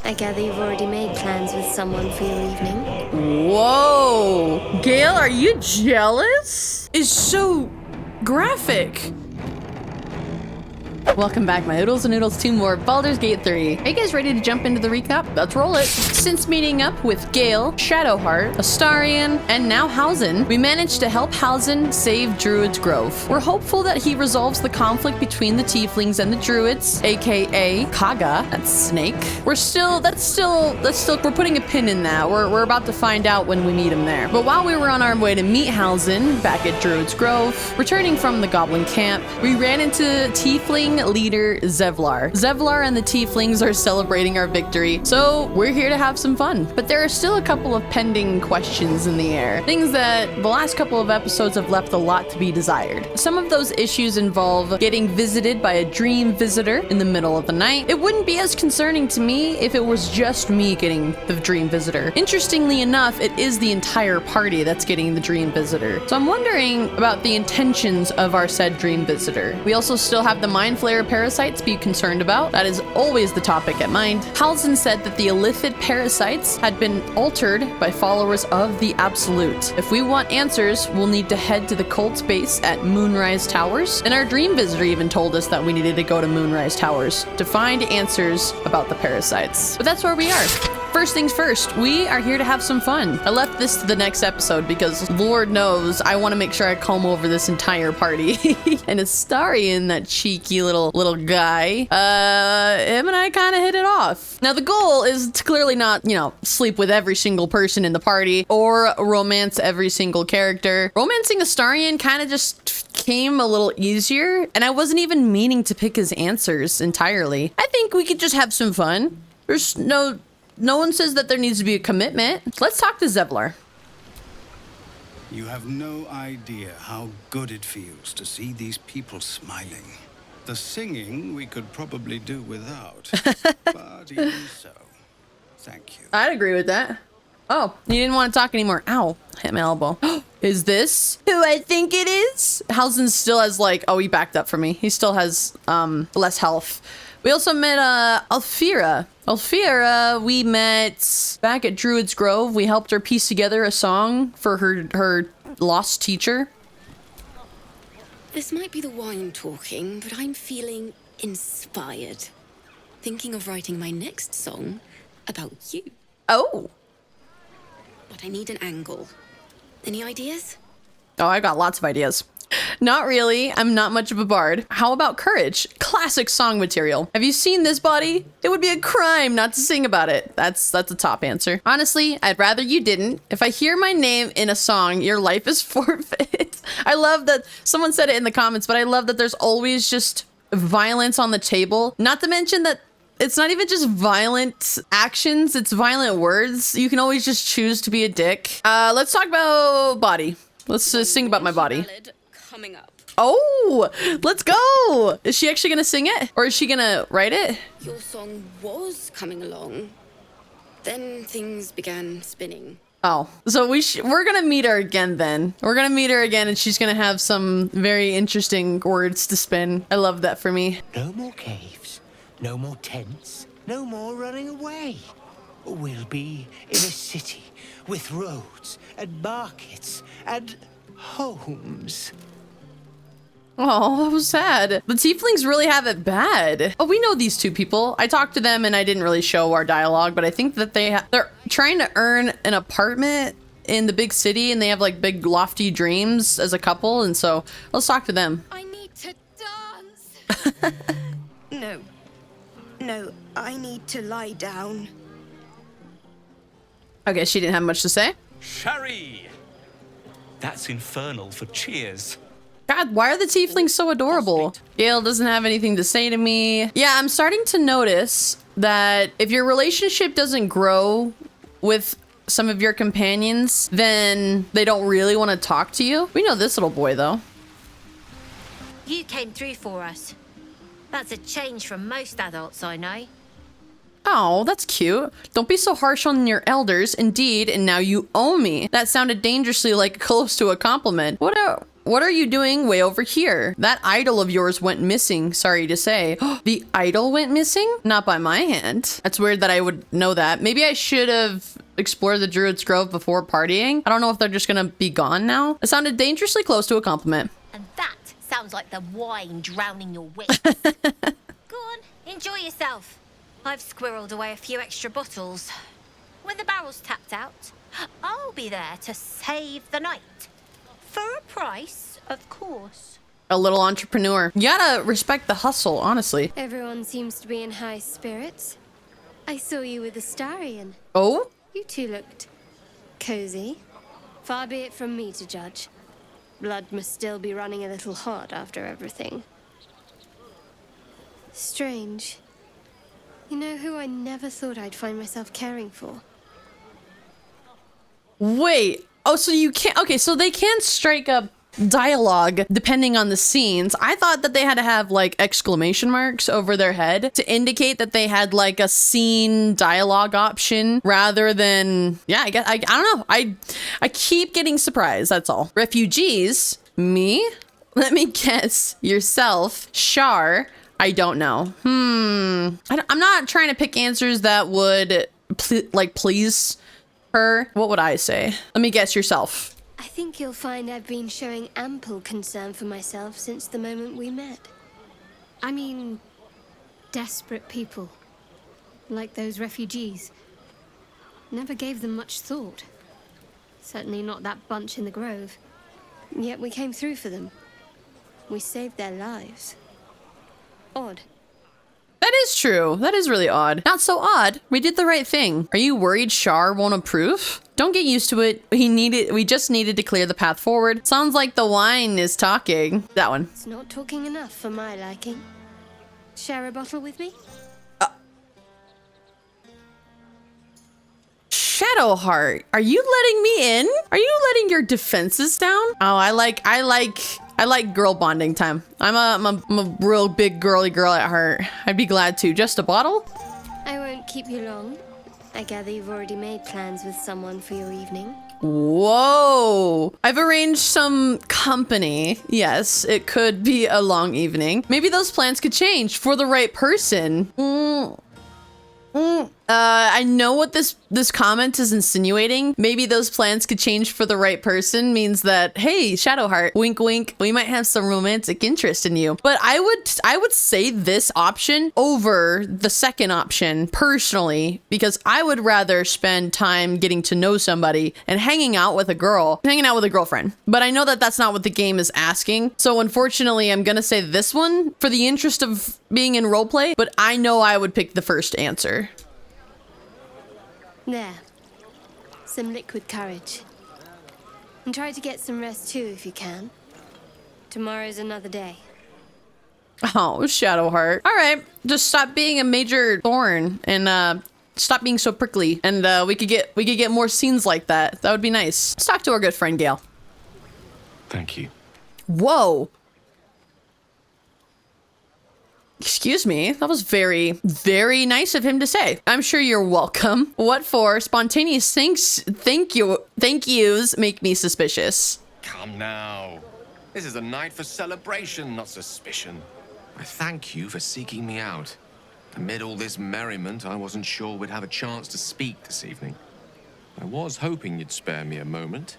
I gather you've already made plans with someone for your evening. Whoa! Gale, are you jealous? It's so graphic. Welcome back, my oodles and noodles, to more Baldur's Gate 3. Are you guys ready to jump into the recap? Let's roll it. Since meeting up with Gale, Shadowheart, Astarion, and now Halsin, we managed to help Halsin save Druid's Grove. We're hopeful that he resolves the conflict between the Tieflings and the Druids, aka Kaga, that's Snake. We're putting a pin in that. We're about to find out when we meet him there. But while we were on our way to meet Halsin back at Druid's Grove, returning from the Goblin camp, we ran into Tiefling leader Zevlar. Zevlar and the Tieflings are celebrating our victory, so we're here to have some fun. But there are still a couple of pending questions in the air. Things that the last couple of episodes have left a lot to be desired. Some of those issues involve getting visited by a dream visitor in the middle of the night. It wouldn't be as concerning to me if it was just me getting the dream visitor. Interestingly enough, it is the entire party that's getting the dream visitor. So I'm wondering about the intentions of our said dream visitor. We also still have the Mind Flayer parasites to be concerned about. That is always the topic at mind. Halsin said that the illithid parasites had been altered by followers of the Absolute. If we want answers, we'll need to head to the cult's base at Moonrise Towers. And our dream visitor even told us that we needed to go to Moonrise Towers to find answers about the parasites. But that's where we are. First things first, we are here to have some fun. I left this to the next episode because Lord knows I want to make sure I comb over this entire party. And Astarion, that cheeky little guy, him and I kind of hit it off. Now the goal is to clearly not, sleep with every single person in the party or romance every single character. Romancing Astarion kind of just came a little easier, and I wasn't even meaning to pick his answers entirely. I think we could just have some fun. There's no one says that there needs to be a commitment. Let's talk to Zevlar. You have no idea how good it feels to see these people smiling. The singing we could probably do without, but even so, thank you. I'd agree with that. Oh, you didn't want to talk anymore. Ow, hit my elbow. Is this who I think it is? Halsin still has he backed up for me. He still has less health. We also met Alfira. Alfira, we met back at Druid's Grove. We helped her piece together a song for her lost teacher. This might be the wine talking, but I'm feeling inspired. Thinking of writing my next song about you. Oh. But I need an angle. Any ideas? Oh, I got lots of ideas. Not really. I'm not much of a bard. How about courage? Classic song material. Have you seen this body? It would be a crime not to sing about it. That's a top answer. Honestly, I'd rather you didn't. If I hear my name in a song, your life is forfeit. I love that someone said it in the comments, but I love that there's always just violence on the table. Not to mention that it's not even just violent actions, it's violent words. You can always just choose to be a dick. Let's talk about body. Let's just sing about my body. Coming up. Oh, let's go. Is she actually gonna sing it, or is she gonna write it? Your song was coming along. Then things began spinning. Oh, so we're gonna meet her again then. We're gonna meet her again, and she's gonna have some very interesting words to spin. I love that for me. No more caves, no more tents, no more running away. We'll be in a city with roads and markets and homes. Oh, that was sad. The Tieflings really have it bad. Oh, we know these two people. I talked to them and I didn't really show our dialogue, but I think that they're trying to earn an apartment in the big city, and they have big lofty dreams as a couple, and so let's talk to them. I need to dance. No, I need to lie down. Okay, she didn't have much to say. Sherry! That's infernal for cheers. God, why are the Tieflings so adorable? Gale doesn't have anything to say to me. Yeah, I'm starting to notice that if your relationship doesn't grow with some of your companions, then they don't really want to talk to you. We know this little boy, though. You came through for us. That's a change from most adults I know. Oh, that's cute. Don't be so harsh on your elders. Indeed, and now you owe me. That sounded dangerously close to a compliment. what are you doing way over here? That idol of yours went missing, sorry to say. The idol went missing? Not by my hand. That's weird that I would know that. Maybe I should have explored the Druid's Grove before partying. I don't know if they're just gonna be gone now. It sounded dangerously close to a compliment. And that sounds like the wine drowning your wits. Go on, enjoy yourself. I've squirreled away a few extra bottles. When the barrel's tapped out, I'll be there to save the night. For a price, of course. A little entrepreneur. You gotta respect the hustle, honestly. Everyone seems to be in high spirits. I saw you with Astarion. Oh? You two looked cozy. Far be it from me to judge. Blood must still be running a little hot after everything. Strange. You know who I never thought I'd find myself caring for? Wait. Oh, so you can't... Okay, so they can strike up dialogue depending on the scenes. I thought that they had to have like exclamation marks over their head to indicate that they had like a scene dialogue option rather than... Yeah, I guess... I don't know. I keep getting surprised, that's all. Refugees? Me? Let me guess. Yourself. Shar. I don't know. I'm not trying to pick answers that would please her. What would I say? Let me guess. Yourself. I think you'll find I've been showing ample concern for myself since the moment we met. I mean, desperate people, like those refugees. Never gave them much thought. Certainly not that bunch in the grove. Yet we came through for them. We saved their lives. Odd. That is true. That is really odd. Not so odd. We did the right thing. Are you worried Shar won't approve? Don't get used to it. We just needed to clear the path forward. Sounds like the wine is talking. That one. It's not talking enough for my liking. Share a bottle with me? Shadowheart, are you letting me in? Are you letting your defenses down? Oh, I like girl bonding time. I'm a real big girly girl at heart. I'd be glad to. Just a bottle? I won't keep you long. I gather you've already made plans with someone for your evening. Whoa. I've arranged some company. Yes, it could be a long evening. Maybe those plans could change for the right person. I know what this comment is insinuating. Maybe those plans could change for the right person means that, hey, Shadowheart, wink, wink, we might have some romantic interest in you. But I would say this option over the second option personally, because I would rather spend time getting to know somebody and hanging out with a girlfriend. But I know that that's not what the game is asking. So unfortunately, I'm gonna say this one for the interest of being in roleplay, but I know I would pick the first answer. There. Some liquid courage. And try to get some rest too if you can. Tomorrow's another day. Oh, Shadowheart. All right, just stop being a major thorn and stop being so prickly, and we could get more scenes like that. That would be nice. Let's talk to our good friend Gale. Thank you. Whoa. Excuse me, that was very, very nice of him to say. I'm sure you're welcome. What for? Spontaneous thank yous make me suspicious. Come now. This is a night for celebration, not suspicion. I thank you for seeking me out. Amid all this merriment, I wasn't sure we'd have a chance to speak this evening. I was hoping you'd spare me a moment.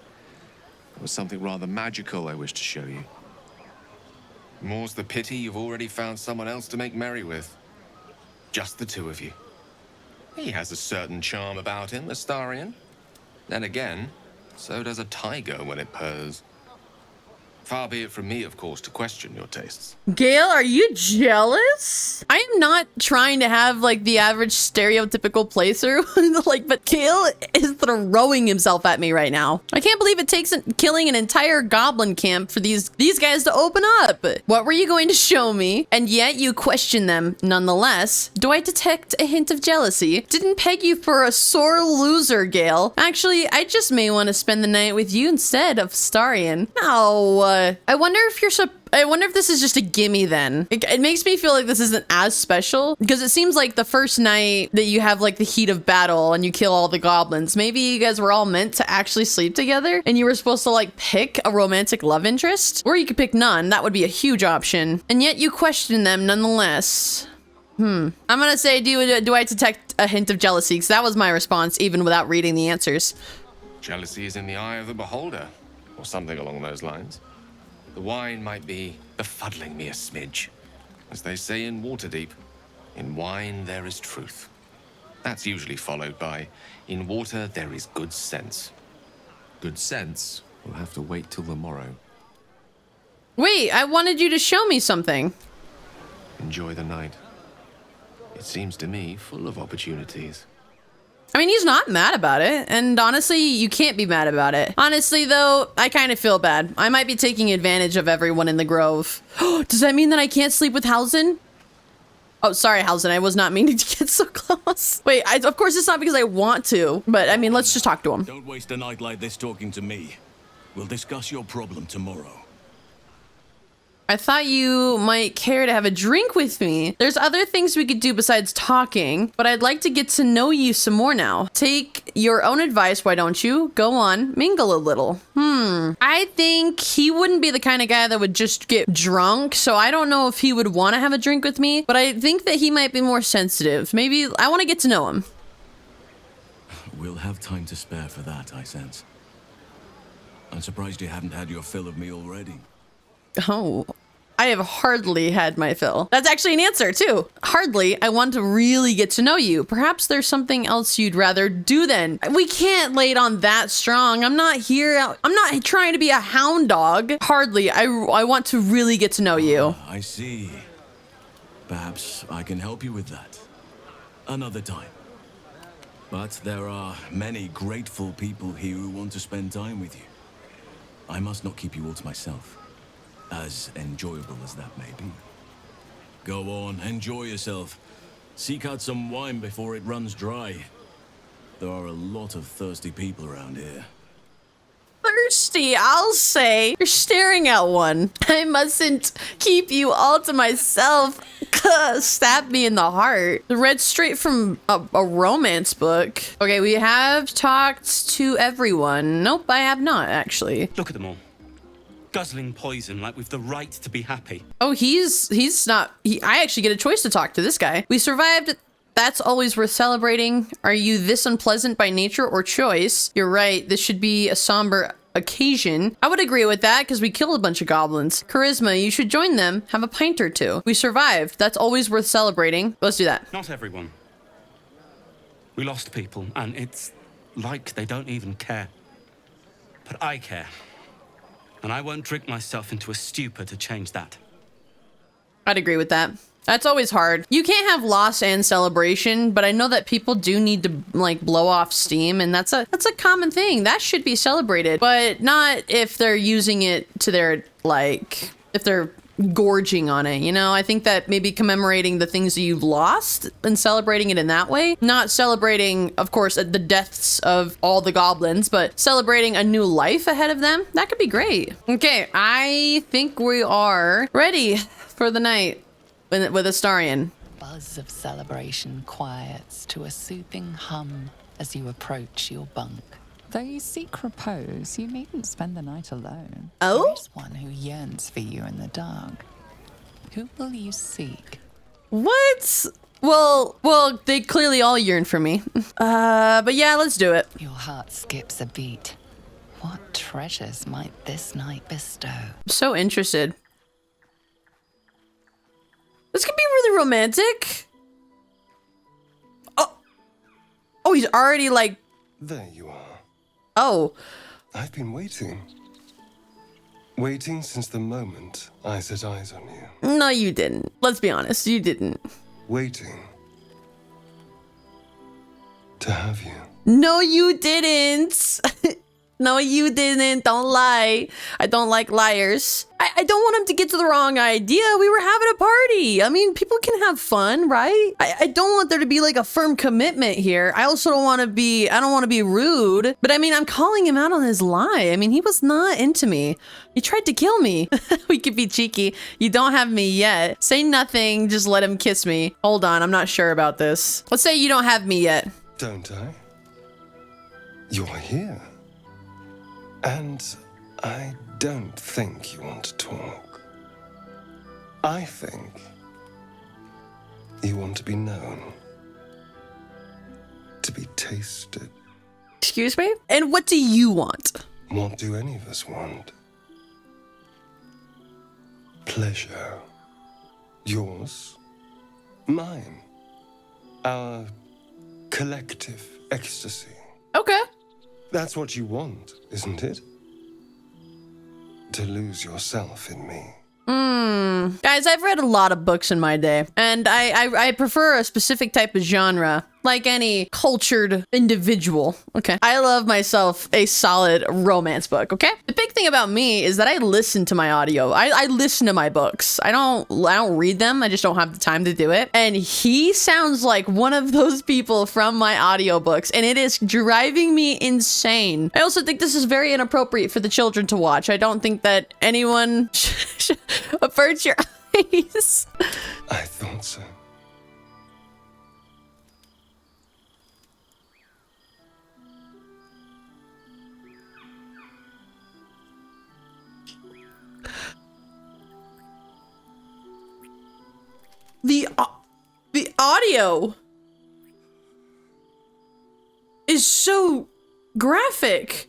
There was something rather magical I wish to show you. More's the pity you've already found someone else to make merry with. Just the two of you. He has a certain charm about him, Astarion. Then again, so does a tiger when it purrs. Far be it from me, of course, to question your tastes. Gale, are you jealous? I am not trying to have like the average stereotypical playthrough, but Gale is throwing himself at me right now. I can't believe it takes killing an entire goblin camp for these guys to open up. What were you going to show me? And yet you question them nonetheless. Do I detect a hint of jealousy? Didn't peg you for a sore loser, Gale. Actually, I just may want to spend the night with you instead of Astarion. No. I wonder if I wonder if this is just a gimme then. It makes me feel like this isn't as special because it seems like the first night that you have like the heat of battle and you kill all the goblins, maybe you guys were all meant to actually sleep together and you were supposed to like pick a romantic love interest, or you could pick none. That would be a huge option. And yet you question them nonetheless. I'm gonna say, do I detect a hint of jealousy? Because that was my response even without reading the answers. Jealousy is in the eye of the beholder, or something along those lines. The wine might be befuddling me a smidge. As they say in Waterdeep, in wine there is truth. That's usually followed by, in water there is good sense. Good sense will have to wait till the morrow. Wait, I wanted you to show me something. Enjoy the night. It seems to me full of opportunities. I mean, he's not mad about it, and honestly, you can't be mad about it. Honestly, though, I kind of feel bad. I might be taking advantage of everyone in the Grove. Does that mean that I can't sleep with Halsin? Oh, sorry, Halsin. I was not meaning to get so close. Wait, of course, it's not because I want to, but I mean, let's just talk to him. Don't waste a night like this talking to me. We'll discuss your problem tomorrow. I thought you might care to have a drink with me. There's other things we could do besides talking, but I'd like to get to know you some more now. Take your own advice, why don't you? Go on, mingle a little. I think he wouldn't be the kind of guy that would just get drunk, so I don't know if he would want to have a drink with me, but I think that he might be more sensitive. Maybe I want to get to know him. We'll have time to spare for that, I sense. I'm surprised you haven't had your fill of me already. Oh, I have hardly had my fill. That's actually an answer too. Hardly. I want to really get to know you. Perhaps there's something else you'd rather do then. We can't lay it on that strong. I'm not trying to be a hound dog. Hardly. I want to really get to know you. I see. Perhaps I can help you with that. Another time. But there are many grateful people here who want to spend time with you. I must not keep you all to myself, as enjoyable as that may be. Go on, enjoy yourself. Seek out some wine before it runs dry. There are a lot of thirsty people around here. Thirsty, I'll say. You're staring at one. I mustn't keep you all to myself. Stab me in the heart. Read straight from a romance book. Okay, we have talked to everyone. Nope, I have not, actually. Look at them all. Guzzling poison like we've the right to be happy. Oh, he's not. I actually get a choice to talk to this guy. We survived. That's always worth celebrating. Are you this unpleasant by nature or choice? You're right. This should be a somber occasion. I would agree with that because we killed a bunch of goblins. Charisma, you should join them. Have a pint or two. We survived. That's always worth celebrating. Let's do that. Not everyone. We lost people, and it's like they don't even care. But I care. And I won't drink myself into a stupor to change that. I'd agree with that. That's always hard. You can't have loss and celebration, but I know that people do need to like blow off steam, and that's a common thing. That should be celebrated, but not if they're using it to their like if they're gorging on it, you know? I think that maybe commemorating the things that you've lost and celebrating it in that way, not celebrating, of course, the deaths of all the goblins, but celebrating a new life ahead of them. That could be great. Okay, I think we are ready for the night with Astarion. Buzz of celebration quiets to a soothing hum as you approach your bunk. Though you seek repose, you needn't spend the night alone. Oh? There is one who yearns for you in the dark. Who will you seek? What? Well, they clearly all yearn for me. But yeah, let's do it. Your heart skips a beat. What treasures might this night bestow? I'm so interested. This could be really romantic. Oh, he's already like... There you are. Oh. I've been waiting. Waiting since the moment I set eyes on you. No, you didn't. Let's be honest, you didn't. Waiting to have you. No, you didn't. No, you didn't. Don't lie. I don't like liars. I don't want him to get to the wrong idea. We were having a party. I mean, people can have fun, right? I don't want there to be like a firm commitment here. I also don't want to be, I don't want to be rude. But I mean, I'm calling him out on his lie. I mean, he was not into me. He tried to kill me. We could be cheeky. You don't have me yet. Say nothing. Just let him kiss me. Hold on. I'm not sure about this. Let's say you don't have me yet. Don't I? You're here. And I don't think you want to talk. I think you want to be known. To be tasted. Excuse me? And what do you want? What do any of us want? Pleasure. Yours. Mine. Our collective ecstasy. Okay. That's what you want, isn't it? To lose yourself in me. Guys, I've read a lot of books in my day, and I prefer a specific type of genre, like any cultured individual. Okay. I love myself a solid romance book, okay? The big thing about me is that I listen to my audio. I listen to my books. I don't read them. I just don't have the time to do it. And he sounds like one of those people from my audiobooks, and it is driving me insane. I also think this is very inappropriate for the children to watch. I don't think that anyone should avert your eyes. I thought so. The audio is so graphic.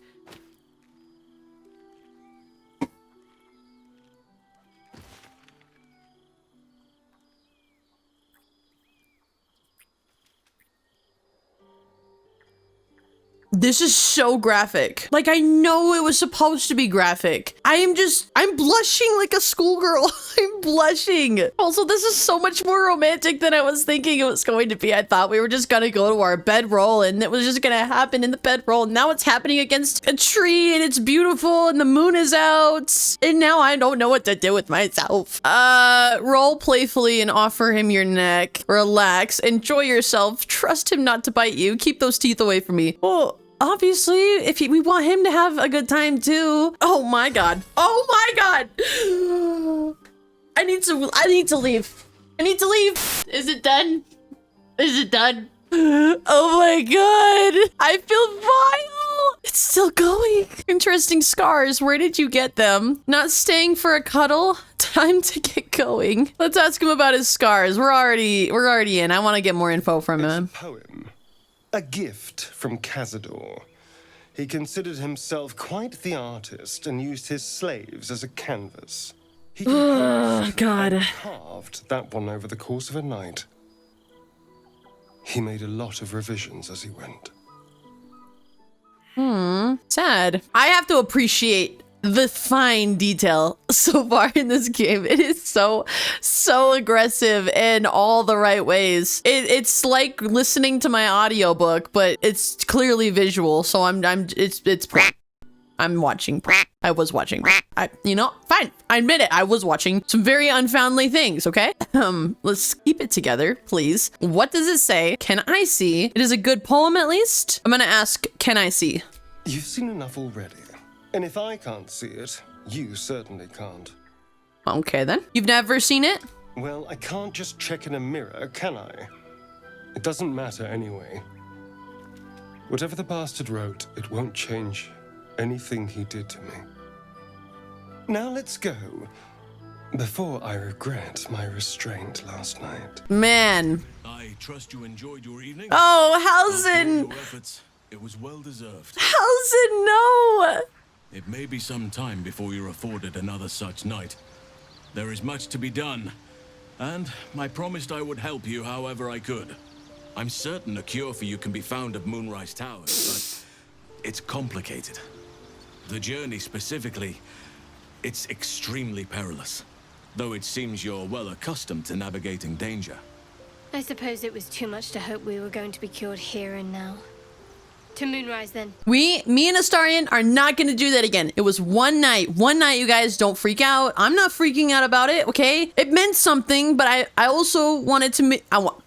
This is so graphic. Like, I know it was supposed to be graphic. I'm blushing like a schoolgirl. I'm blushing. Also, this is so much more romantic than I was thinking it was going to be. I thought we were just gonna go to our bedroll and it was just gonna happen in the bedroll. Now it's happening against a tree and it's beautiful and the moon is out. And now I don't know what to do with myself. Roll playfully and offer him your neck. Relax. Enjoy yourself. Trust him not to bite you. Keep those teeth away from me. Well, obviously, we want him to have a good time too. Oh my god. Oh my god. I need to leave. I need to leave. Is it done? Is it done? Oh my god. I feel vile. It's still going. Interesting scars. Where did you get them? Not staying for a cuddle? Time to get going. Let's ask him about his scars. We're already in. I want to get more info from him. It's a poem. A gift from Cazador. He considered himself quite the artist and used his slaves as a canvas. He carved that one over the course of a night. He made a lot of revisions as he went. Sad. I have to appreciate the fine detail so far in this game. It is so aggressive in all the right ways. It's like listening to my audiobook, but it's clearly visual. So I'm watching. I was watching. Fine. I admit it. I was watching some very unfoundly things, okay? Let's keep it together, please. What does it say? Can I see? It is a good poem, at least. I'm gonna ask, can I see? You've seen enough already. And if I can't see it, you certainly can't. Okay, then. You've never seen it? Well, I can't just check in a mirror, can I? It doesn't matter anyway. Whatever the bastard wrote, it won't change anything he did to me. Now let's go, before I regret my restraint last night. Man. I trust you enjoyed your evening. Oh, Halsin! It was well deserved. Halsin, no! It may be some time before you're afforded another such night. There is much to be done, and I promised I would help you however I could. I'm certain a cure for you can be found at Moonrise Towers, but it's complicated. The journey specifically, it's extremely perilous, though it seems you're well accustomed to navigating danger. I suppose it was too much to hope we were going to be cured here and now. To Moonrise, then. Me and Astarion are not going to do that again. It was one night. One night, you guys. Don't freak out. I'm not freaking out about it, okay? It meant something, but I also wanted to...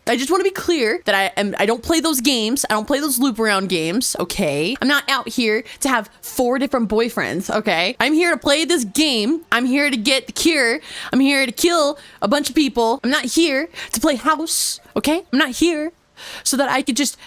I just want to be clear that I don't play those games. I don't play those loop around games, okay? I'm not out here to have 4 different boyfriends, okay? I'm here to play this game. I'm here to get the cure. I'm here to kill a bunch of people. I'm not here to play house, okay? I'm not here so that I could just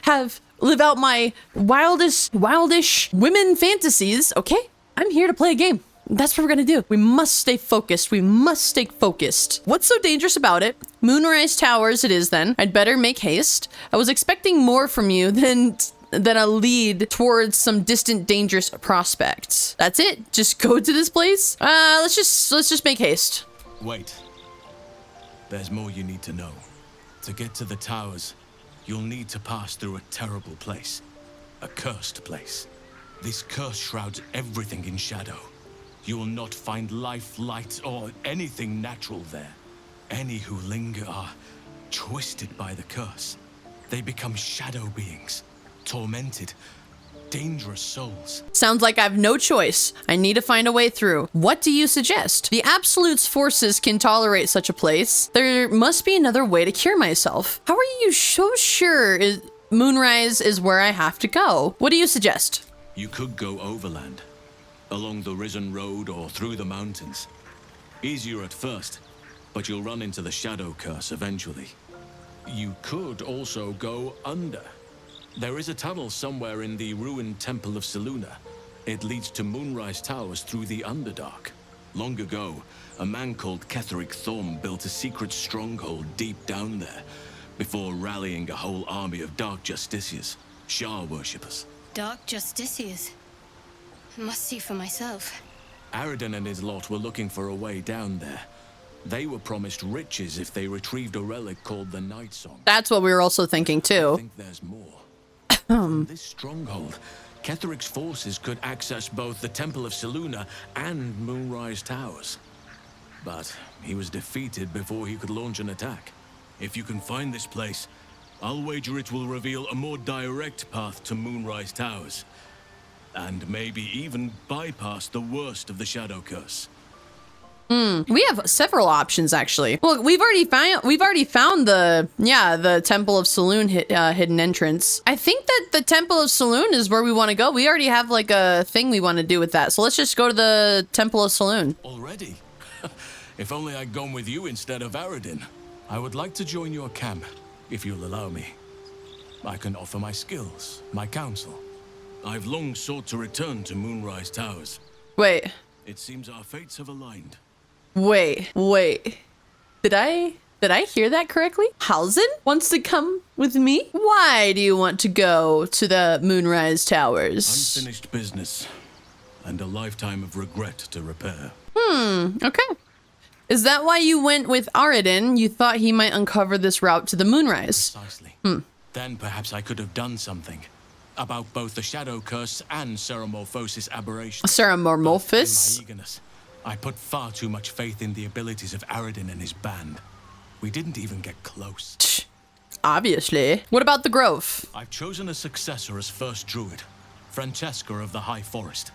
live out my wildish women fantasies, okay? I'm here to play a game. That's what we're gonna do. We must stay focused. We must stay focused. What's so dangerous about it? Moonrise Towers it is then. I'd better make haste. I was expecting more from you than a lead towards some distant dangerous prospects. That's it? Just go to this place? Let's just make haste. Wait. There's more you need to know. To get to the towers, you'll need to pass through a terrible place. A cursed place. This curse shrouds everything in shadow. You will not find life, light, or anything natural there. Any who linger are twisted by the curse. They become shadow beings, tormented, dangerous souls. Sounds like I have no choice. I need to find a way through. What do you suggest? The Absolute's forces can tolerate such a place. There must be another way to cure myself. How are you so sure Moonrise is where I have to go? What do you suggest? You could go overland, along the Risen Road or through the mountains. Easier at first, but you'll run into the shadow curse eventually. You could also go under. There is a tunnel somewhere in the ruined Temple of Selûne. It leads to Moonrise Towers through the Underdark. Long ago, a man called Ketheric Thorm built a secret stronghold deep down there, before rallying a whole army of Dark Justiciars, Shah worshippers. Dark Justiciars. Must see for myself. Aradin and his lot were looking for a way down there. They were promised riches if they retrieved a relic called the Night Song. That's what we were also thinking too. I think there's more. From this stronghold, Ketheric's forces could access both the Temple of Selûne and Moonrise Towers. But he was defeated before he could launch an attack. If you can find this place, I'll wager it will reveal a more direct path to Moonrise Towers. And maybe even bypass the worst of the Shadow Curse. We have several options actually. Well, we've already found the Temple of Selûne hidden entrance. I think that the Temple of Selûne is where we want to go. We already have like a thing we want to do with that. So let's just go to the Temple of Selûne. Already? If only I'd gone with you instead of Aradin. I would like to join your camp, if you'll allow me. I can offer my skills, my counsel. I've long sought to return to Moonrise Towers. Wait. It seems our fates have aligned. Wait. Did I hear that correctly? Halsin wants to come with me? Why do you want to go to the Moonrise Towers? Unfinished business, and a lifetime of regret to repair. Okay. Is that why you went with Aradin? You thought he might uncover this route to the Moonrise? Precisely. Then perhaps I could have done something about both the Shadow Curse and Ceramorphosis aberration. Ceramorphosis? In my eagerness, I put far too much faith in the abilities of Aradin and his band. We didn't even get close. Obviously. What about the Grove? I've chosen a successor as first druid, Francesca of the High Forest.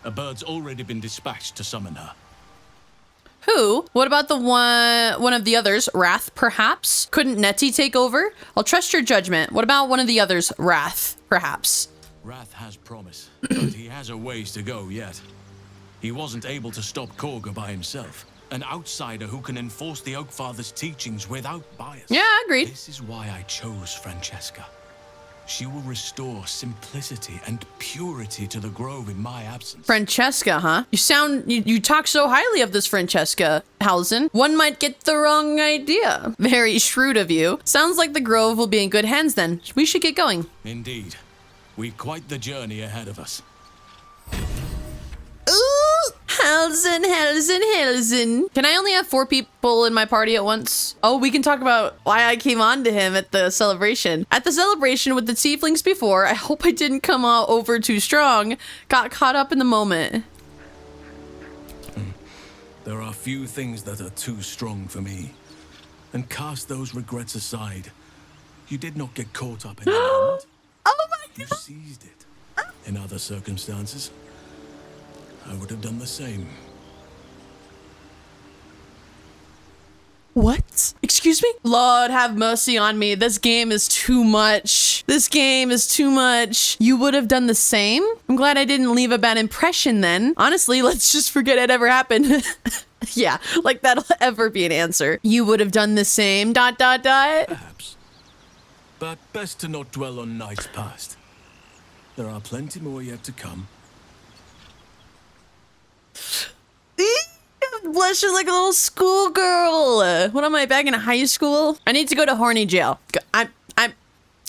A bird's already been dispatched to summon her. Who? What about the one of the others? Wrath, perhaps? Couldn't Nettie take over? I'll trust your judgment. What about one of the others? Wrath, perhaps? Wrath has promise, but he has a ways to go yet. He wasn't able to stop Korga by himself. An outsider who can enforce the Oakfather's teachings without bias. Yeah, agreed. This is why I chose Francesca. She will restore simplicity and purity to the Grove in my absence. Francesca, huh? You talk so highly of this Francesca, Halsin. One might get the wrong idea. Very shrewd of you. Sounds like the Grove will be in good hands then. We should get going. Indeed. We've quite the journey ahead of us. Ooh, Halsin. Can I only have 4 people in my party at once? Oh, we can talk about why I came on to him at the celebration. At the celebration with the tieflings before, I hope I didn't come out over too strong. Got caught up in the moment. There are few things that are too strong for me. And cast those regrets aside. You did not get caught up in the moment. Oh my god! seized it. In other circumstances, I would have done the same. What? Excuse me? Lord have mercy on me. This game is too much. This game is too much. You would have done the same? I'm glad I didn't leave a bad impression then. Honestly, let's just forget it ever happened. Yeah, like that'll ever be an answer. You would have done the same, ... Perhaps. But best to not dwell on nights past. There are plenty more yet to come. Blush is like a little schoolgirl. What am I, back in high school? I need to go to horny jail. I'm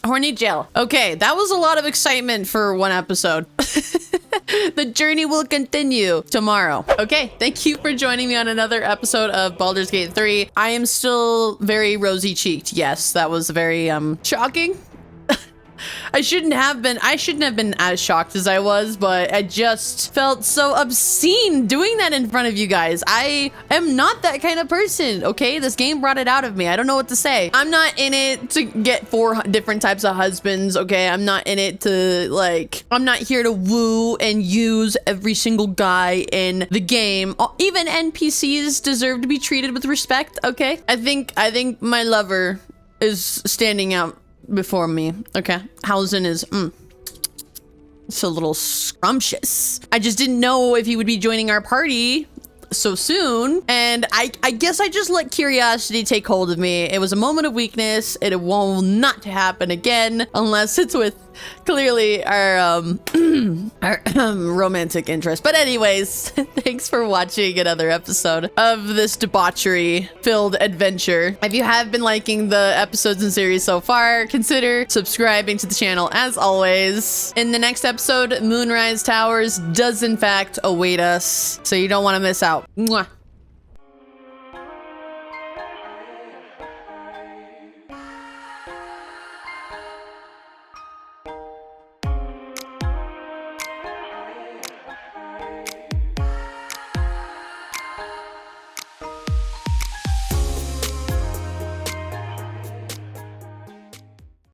horny jail. Okay, that was a lot of excitement for one episode. The journey will continue tomorrow. Okay, thank you for joining me on another episode of Baldur's Gate 3. I am still very rosy-cheeked. Yes, that was very shocking. I shouldn't have been as shocked as I was, but I just felt so obscene doing that in front of you guys. I am not that kind of person, okay? This game brought it out of me. I don't know what to say. I'm not in it to get 4 different types of husbands, okay? I'm not in it to, like, I'm not here to woo and use every single guy in the game. Even NPCs deserve to be treated with respect, okay? I think my lover is standing out before me. Okay, Hausen is it's a little scrumptious. I just didn't know if he would be joining our party so soon, and I guess I just let curiosity take hold of me. It was a moment of weakness. It will not happen again unless it's with clearly our our romantic interest. But anyways, thanks for watching another episode of this debauchery filled adventure. If you have been liking the episodes and series so far, consider subscribing to the channel as always. In the next episode, Moonrise Towers does in fact await us, so you don't want to miss out. Mwah.